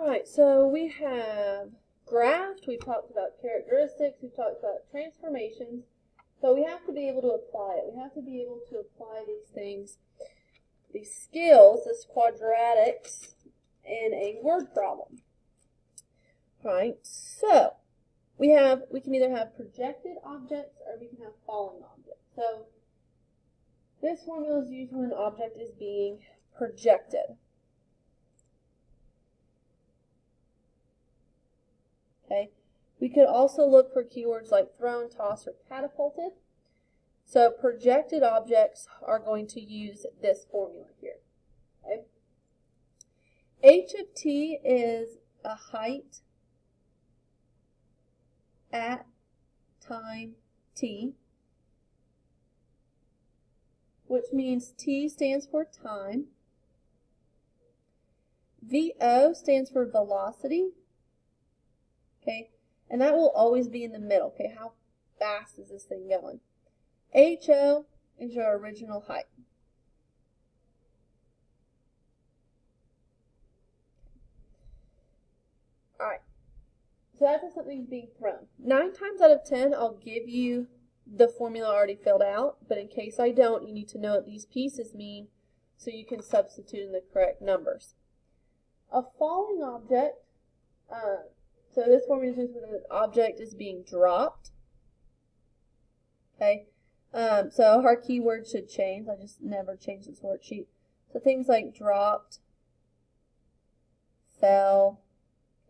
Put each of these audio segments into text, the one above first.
Alright, so we have graphed, we've talked about characteristics, we've talked about transformations, but we have to be able to apply it. We have to be able to apply these things, these skills, this quadratics, in a word problem. Alright, so we can either have projected objects or we can have falling objects. So this formula is used when an object is being projected. Okay. We could also look for keywords like thrown, tossed, or catapulted. So projected objects are going to use this formula here. Okay. H of t is a height at time t, which means t stands for time. VO stands for velocity. Okay, and that will always be in the middle. Okay, how fast is this thing going? HO is your original height. Alright, so that's if something's being thrown. 9 times out of 10, I'll give you the formula already filled out, but in case I don't, you need to know what these pieces mean so you can substitute in the correct numbers. A falling object, so this formula is used when an object is being dropped. Okay, so our keyword should change. I just never change this worksheet. So things like dropped, fell.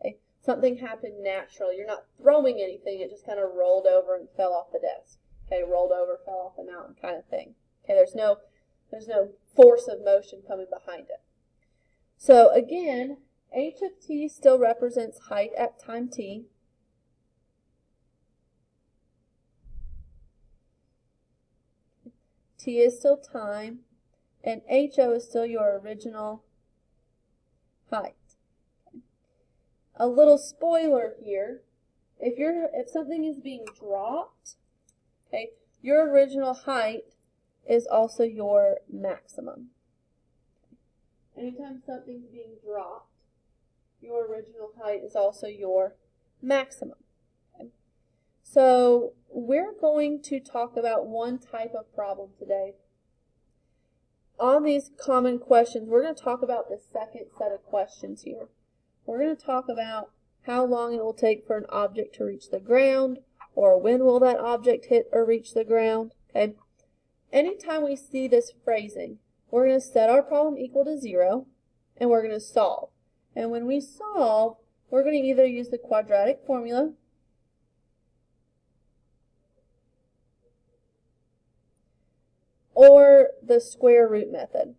Okay, something happened naturally. You're not throwing anything. It just kind of rolled over and fell off the desk. Okay, rolled over, fell off the mountain, kind of thing. Okay, there's no force of motion coming behind it. So again, H of t still represents height at time t. T is still time, and HO is still your original height. A little spoiler here, if something is being dropped, okay, your original height is also your maximum. Anytime something's being dropped, your original height is also your maximum. Okay. So we're going to talk about one type of problem today. On these common questions, we're going to talk about the second set of questions here. We're going to talk about how long it will take for an object to reach the ground, or when will that object hit or reach the ground. Okay. Anytime we see this phrasing, we're going to set our problem equal to 0, and we're going to solve. And when we solve, we're going to either use the quadratic formula or the square root method,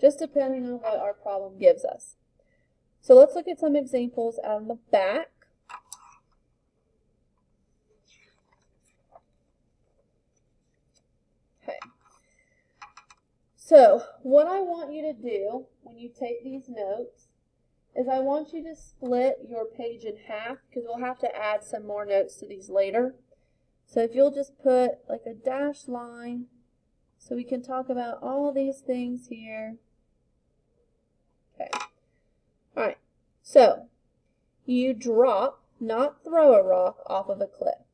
just depending on what our problem gives us. So let's look at some examples out on the back. Okay. So what I want you to do when you take these notes is I want you to split your page in half, because we'll have to add some more notes to these later. So if you'll just put like a dashed line so we can talk about all these things here. Okay. Alright, so you drop, not throw a rock off of a cliff.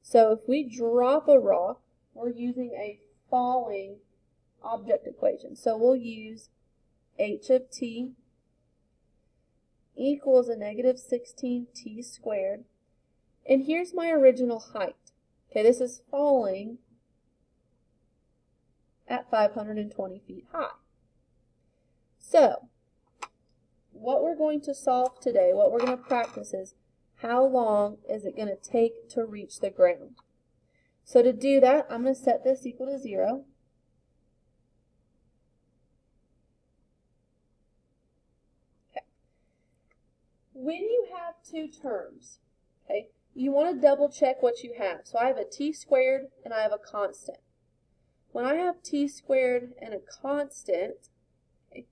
So if we drop a rock, we're using a falling object equation. So we'll use H of t equals a negative 16t squared. And here's my original height. Okay, this is falling at 520 feet high. So what we're going to solve today, what we're going to practice is how long is it going to take to reach the ground. So to do that, I'm going to set this equal to 0. When you have two terms, okay, you want to double check what you have. So I have a t squared and I have a constant. When I have t squared and a constant, okay,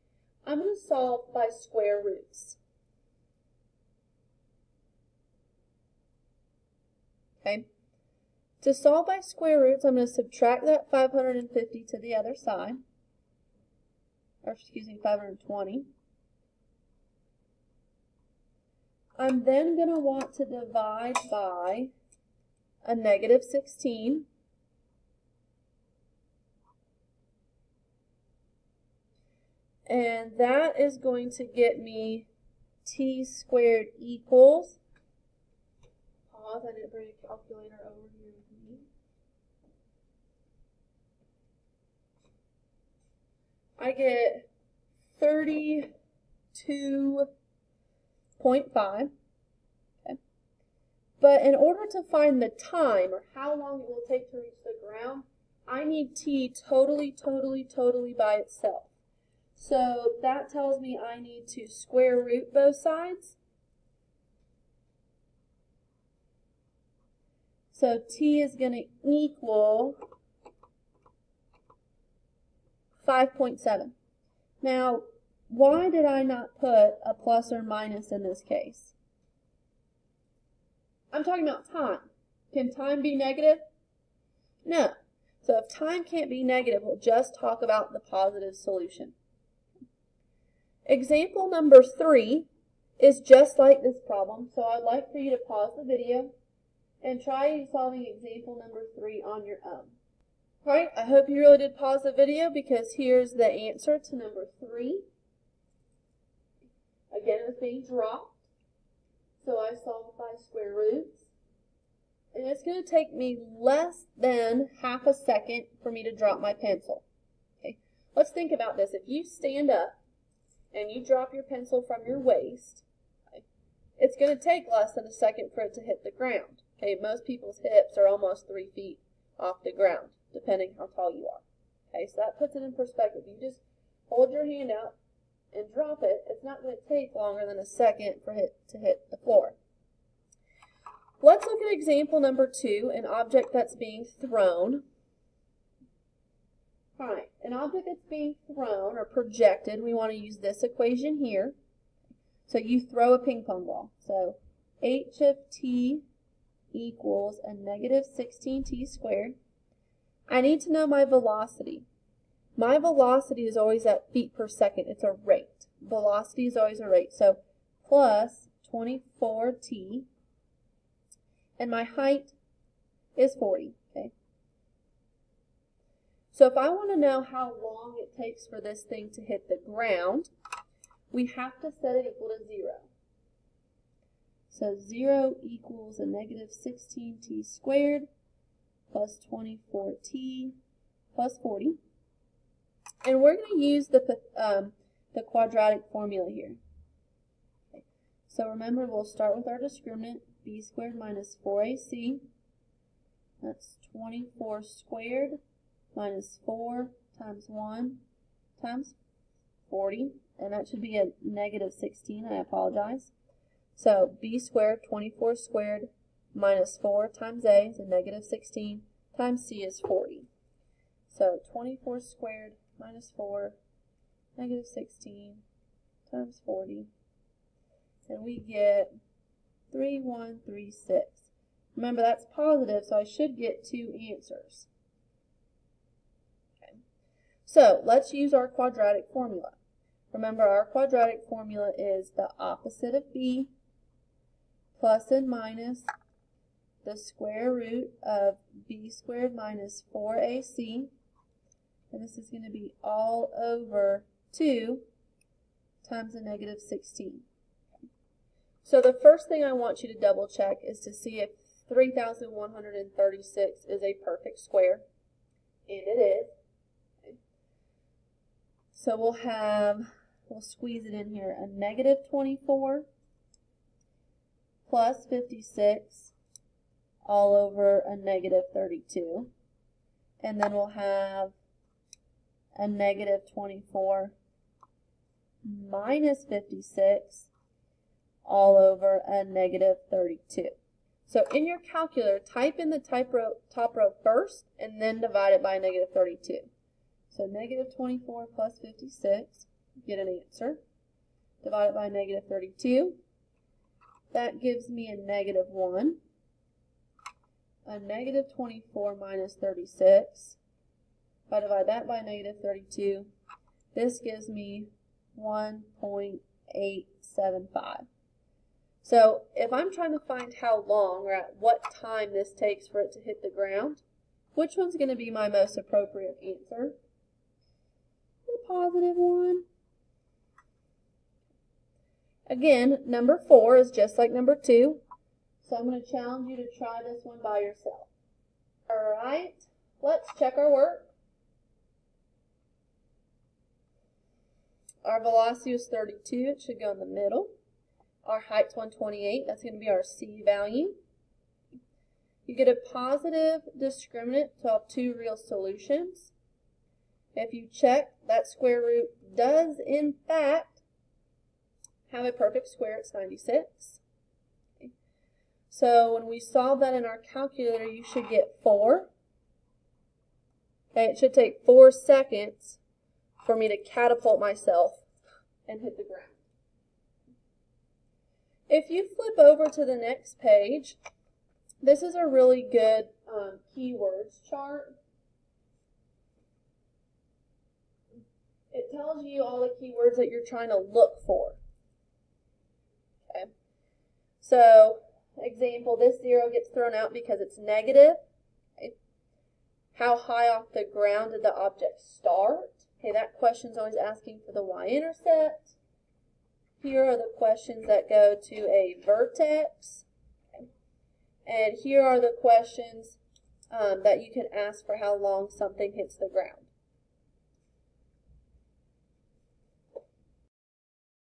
I'm going to solve by square roots. Okay. To solve by square roots, I'm going to subtract that 550 to the other side. or excuse me, 520. I'm then going to want to divide by a negative 16. And that is going to get me t squared equals, pause, I didn't bring a calculator over here with me. I get 32.5. Okay. But in order to find the time, or how long it will take to reach the ground, I need t totally by itself. So that tells me I need to square root both sides. So t is going to equal 5.7. Now, why did I not put a plus or minus in this case? I'm talking about time. Can time be negative? No. So if time can't be negative, we'll just talk about the positive solution. Example number 3 is just like this problem, so I'd like for you to pause the video and try solving example number 3 on your own. Alright, I hope you really did pause the video because here's the answer to number 3. Again, it was being dropped, so I solved by square roots. And it's going to take me less than half a second for me to drop my pencil. Okay, let's think about this. If you stand up and you drop your pencil from your waist, okay, it's going to take less than a second for it to hit the ground. Okay, most people's hips are almost 3 feet off the ground, depending how tall you are. Okay, so that puts it in perspective. You just hold your hand out and drop it. It's not going to take longer than a second for it to hit the floor. Let's look at example number 2, an object that's being thrown. Alright, an object that's being thrown or projected, we want to use this equation here. So you throw a ping pong ball. So h of t equals a negative 16t squared. I need to know my velocity. My velocity is always at feet per second. It's a rate. Velocity is always a rate. So plus 24t. And my height is 40. Okay. So if I want to know how long it takes for this thing to hit the ground, we have to set it equal to 0. So 0 equals a negative 16t squared plus 24t plus 40. And we're going to use the quadratic formula here. Okay. So remember, we'll start with our discriminant, b squared minus 4ac. That's 24 squared minus 4 times 1 times 40. And that should be a negative 16. I apologize. So b squared, 24 squared, minus 4 times a is a negative 16, times c is 40. So 24 squared minus 4, negative 16, times 40. And we get 3136. Remember, that's positive, so I should get 2 answers. Okay. So let's use our quadratic formula. Remember, our quadratic formula is the opposite of b plus and minus the square root of b squared minus 4ac. And this is going to be all over 2 times a negative 16. So the first thing I want you to double check is to see if 3,136 is a perfect square. And it is. Okay. So we'll squeeze it in here, a negative 24 plus 56 all over a negative 32. And then we'll have a negative 24 minus 56 all over a negative 32. So in your calculator, type in the top row first and then divide it by negative 32. So negative 24 plus 56, get an answer. Divide it by negative 32. That gives me a negative 1. A negative 24 minus 36. If I divide that by negative 32, This gives me 1.875. So if I'm trying to find how long or at what time this takes for it to hit the ground, which one's going to be my most appropriate answer? The positive one. Again, number 4 is just like number 2, so I'm going to challenge you to try this one by yourself. All right, let's check our work. Our velocity is 32, it should go in the middle. Our height's 128, that's going to be our C value. You get a positive discriminant to have 2 real solutions. If you check, that square root does in fact have a perfect square, it's 96. Okay. So when we solve that in our calculator, you should get 4. Okay, it should take 4 seconds for me to catapult myself and hit the ground. If you flip over to the next page, this is a really good keywords chart. It tells you all the keywords that you're trying to look for. Okay. So, example, this 0 gets thrown out because it's negative. Okay. How high off the ground did the object start? Okay, that question's always asking for the y-intercept. Here are the questions that go to a vertex. Okay. And here are the questions that you can ask for how long something hits the ground.